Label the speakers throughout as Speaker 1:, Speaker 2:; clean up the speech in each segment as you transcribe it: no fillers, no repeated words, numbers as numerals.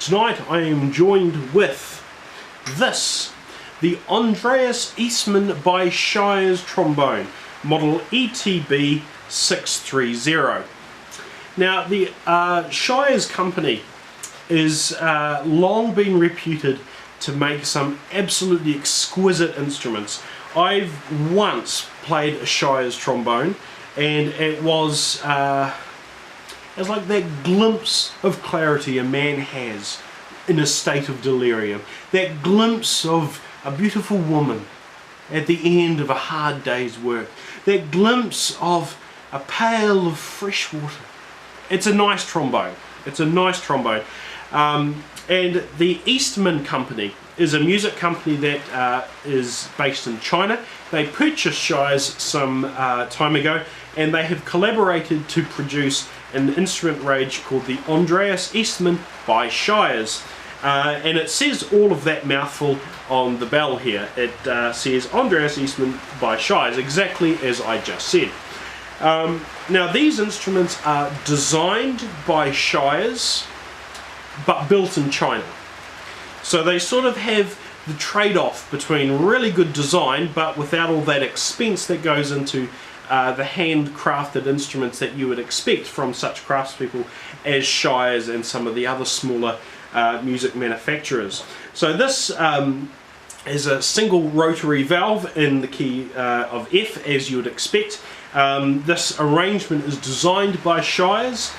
Speaker 1: Tonight I am joined with this, the Andreas Eastman by Shires trombone, model ETB630. Now the Shires company is long been reputed to make some absolutely exquisite instruments. I've once played a Shires trombone, and it was like that glimpse of clarity a man has in a state of delirium. That glimpse of a beautiful woman at the end of a hard day's work. That glimpse of a pail of fresh water. It's a nice trombone. It's a nice trombone. And the Eastman Company is a music company that is based in China. They purchased Shires some time ago, and they have collaborated to produce an instrument range called the Andreas Eastman by Shires. And it says all of that mouthful on the bell here. It says Andreas Eastman by Shires, exactly as I just said. Now these instruments are designed by Shires but built in China. So they sort of have the trade-off between really good design but without all that expense that goes into the handcrafted instruments that you would expect from such craftspeople as Shires and some of the other smaller music manufacturers. So this is a single rotary valve in the key of F, as you would expect. This arrangement is designed by Shires,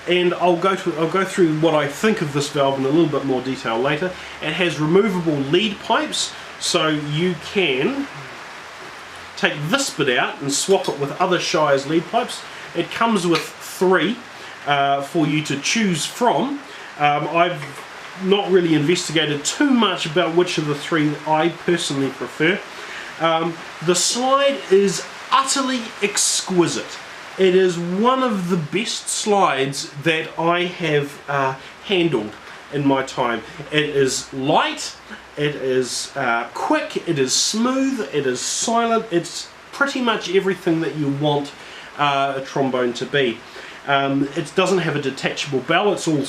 Speaker 1: and I'll go through what I think of this valve in a little bit more detail later. It has removable lead pipes, so you can take this bit out and swap it with other Shires lead pipes. It comes with 3 for you to choose from. I've not really investigated too much about which of the 3 I personally prefer. The slide is utterly exquisite. It is one of the best slides that I have handled in my time. It is light, it is quick, it is smooth, it is silent. It's pretty much everything that you want a trombone to be. It doesn't have a detachable bell. It's all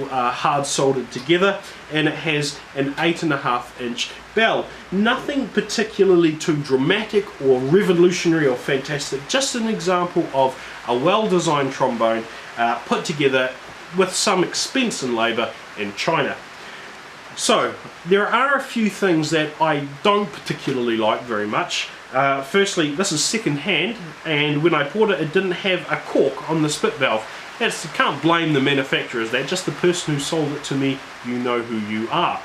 Speaker 1: hard soldered together, and it has an 8.5-inch bell. Nothing particularly too dramatic or revolutionary or fantastic. Just an example of a well-designed trombone put together with some expense and labour in China. So there are a few things that I don't particularly like very much. Firstly, this is second hand, and when I bought it, it didn't have a cork on the spit valve. I can't blame the manufacturers, that's just the person who sold it to me. You know who you are.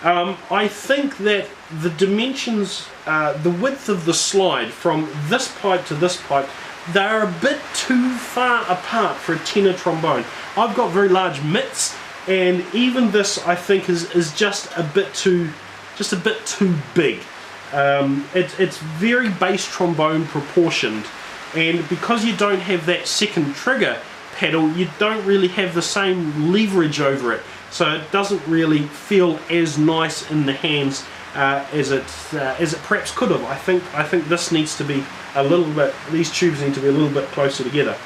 Speaker 1: I think that the dimensions, the width of the slide from this pipe to this pipe, they're a bit too far apart for a tenor trombone. I've got very large mitts, and even this I think is just a bit too big. It's very bass trombone proportioned, and because you don't have that second trigger pedal, you don't really have the same leverage over it, so it doesn't really feel as nice in the hands as it perhaps could have. I think this needs to be a little bit, these tubes need to be a little bit closer together.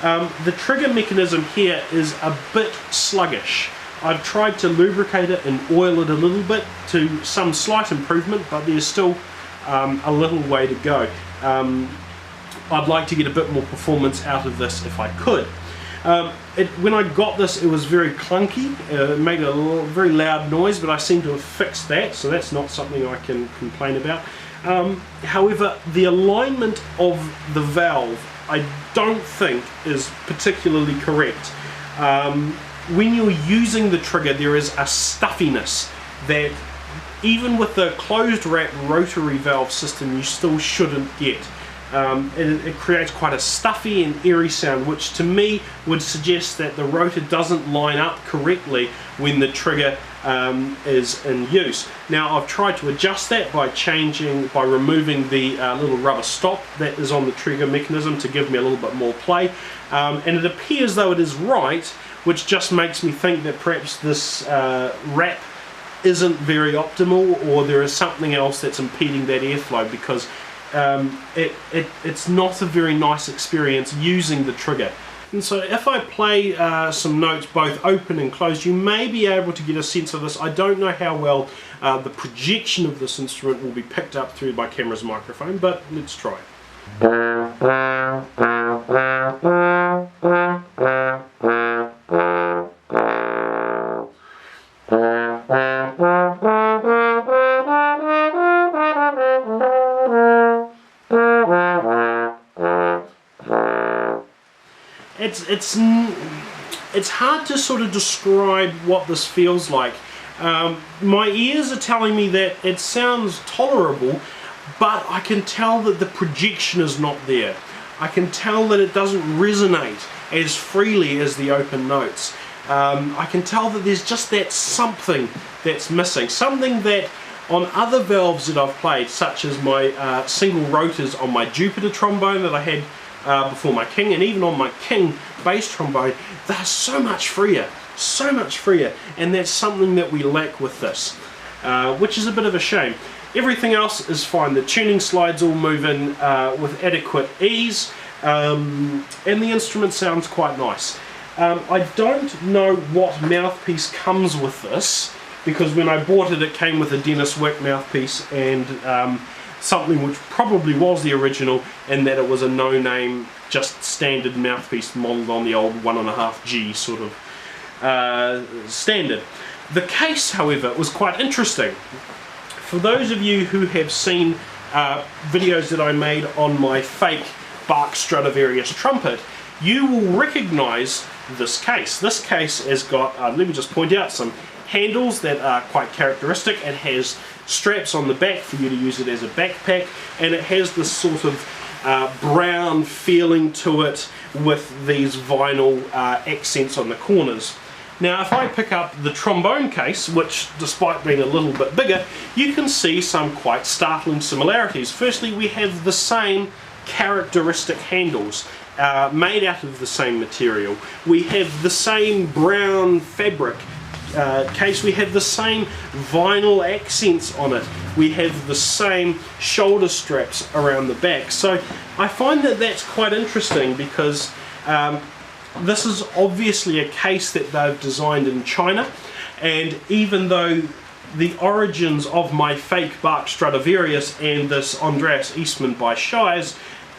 Speaker 1: The trigger mechanism here is a bit sluggish. I've tried to lubricate it and oil it a little bit to some slight improvement, but there's still a little way to go. I'd like to get a bit more performance out of this if I could. When I got this, it was very clunky. It made a very loud noise, but I seem to have fixed that, so that's not something I can complain about. However, the alignment of the valve I don't think is particularly correct. When you're using the trigger, there is a stuffiness that even with the closed wrap rotary valve system you still shouldn't get. It creates quite a stuffy and airy sound, which to me would suggest that the rotor doesn't line up correctly when the trigger is in use. Now I've tried to adjust that by removing the little rubber stop that is on the trigger mechanism to give me a little bit more play, and it appears though it is right, which just makes me think that perhaps this wrap isn't very optimal, or there is something else that's impeding that airflow, because it's not a very nice experience using the trigger. And so if I play some notes both open and closed, you may be able to get a sense of this. I don't know how well the projection of this instrument will be picked up through my camera's microphone, but let's try. It's hard to sort of describe what this feels like. My ears are telling me that it sounds tolerable, but I can tell that the projection is not there. I can tell that it doesn't resonate as freely as the open notes. I can tell that there's just that something that's missing, something that on other valves that I've played, such as my single rotors on my Jupiter trombone that I had before my King, and even on my King bass trombone, they're so much freer, and that's something that we lack with this, which is a bit of a shame. Everything else is fine. The tuning slides all move in with adequate ease, and the instrument sounds quite nice. I don't know what mouthpiece comes with this, because when I bought it, it came with a Dennis Wick mouthpiece and something which probably was the original, in that it was a no-name, just standard mouthpiece modelled on the old 1.5G sort of standard. The case, however, was quite interesting. For those of you who have seen videos that I made on my fake Bach Stradivarius trumpet, you will recognise this case. This case has got, let me just point out, some handles that are quite characteristic. It has straps on the back for you to use it as a backpack, and it has this sort of brown feeling to it with these vinyl accents on the corners. Now if I pick up the trombone case, which despite being a little bit bigger, you can see some quite startling similarities. Firstly, we have the same characteristic handles made out of the same material. We have the same brown fabric case, we have the same vinyl accents on it, we have the same shoulder straps around the back. So I find that that's quite interesting, because this is obviously a case that they've designed in China, and even though the origins of my fake Bach Stradivarius and this Andreas Eastman by Shires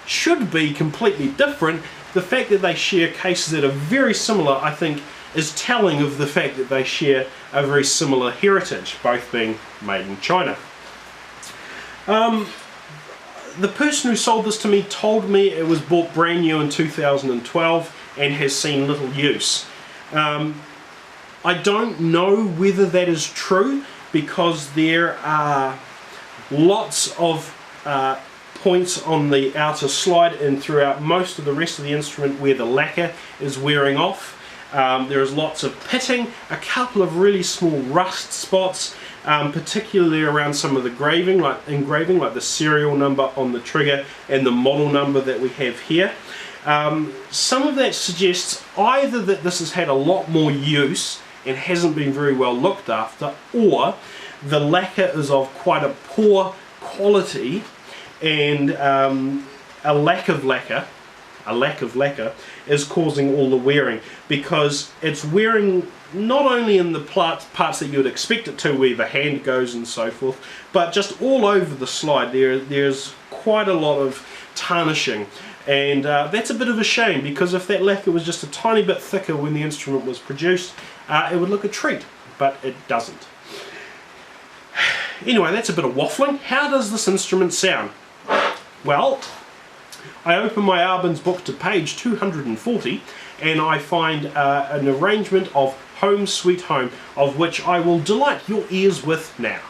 Speaker 1: should be completely different, the fact that they share cases that are very similar, I think, is telling of the fact that they share a very similar heritage, both being made in China. The person who sold this to me told me it was bought brand new in 2012 and has seen little use. I don't know whether that is true, because there are lots of points on the outer slide and throughout most of the rest of the instrument where the lacquer is wearing off. There is lots of pitting, a couple of really small rust spots, particularly around some of the engraving, like the serial number on the trigger and the model number that we have here. Some of that suggests either that this has had a lot more use and hasn't been very well looked after, or the lacquer is of quite a poor quality, and a lack of lacquer is causing all the wearing, because it's wearing not only in the parts that you would expect it to, where the hand goes and so forth, but just all over the slide. There's quite a lot of tarnishing, and that's a bit of a shame, because if that lacquer was just a tiny bit thicker when the instrument was produced, it would look a treat, but it doesn't. Anyway, that's a bit of waffling. How does this instrument sound? Well, I open my Arbon's book to page 240, and I find an arrangement of Home Sweet Home, of which I will delight your ears with now.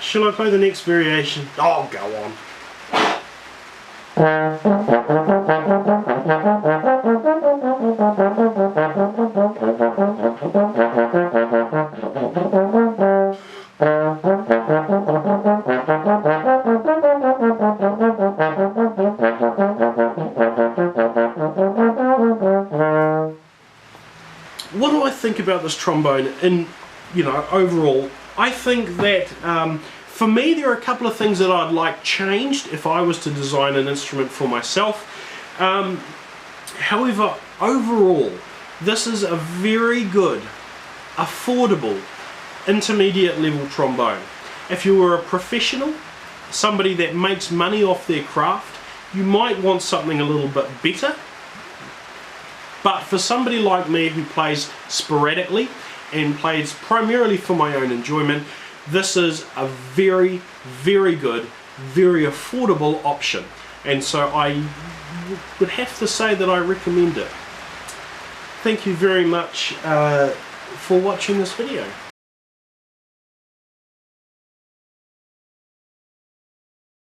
Speaker 1: Shall I play the next variation? Oh, go on. What do I think about this trombone in, overall? I think that for me there are a couple of things that I'd like changed if I was to design an instrument for myself. However, overall, this is a very good, affordable, intermediate level trombone. If you were a professional, somebody that makes money off their craft, you might want something a little bit better. But for somebody like me who plays sporadically and plays primarily for my own enjoyment, this is a very, very good, very affordable option. And so I would have to say that I recommend it. Thank you very much for watching this video.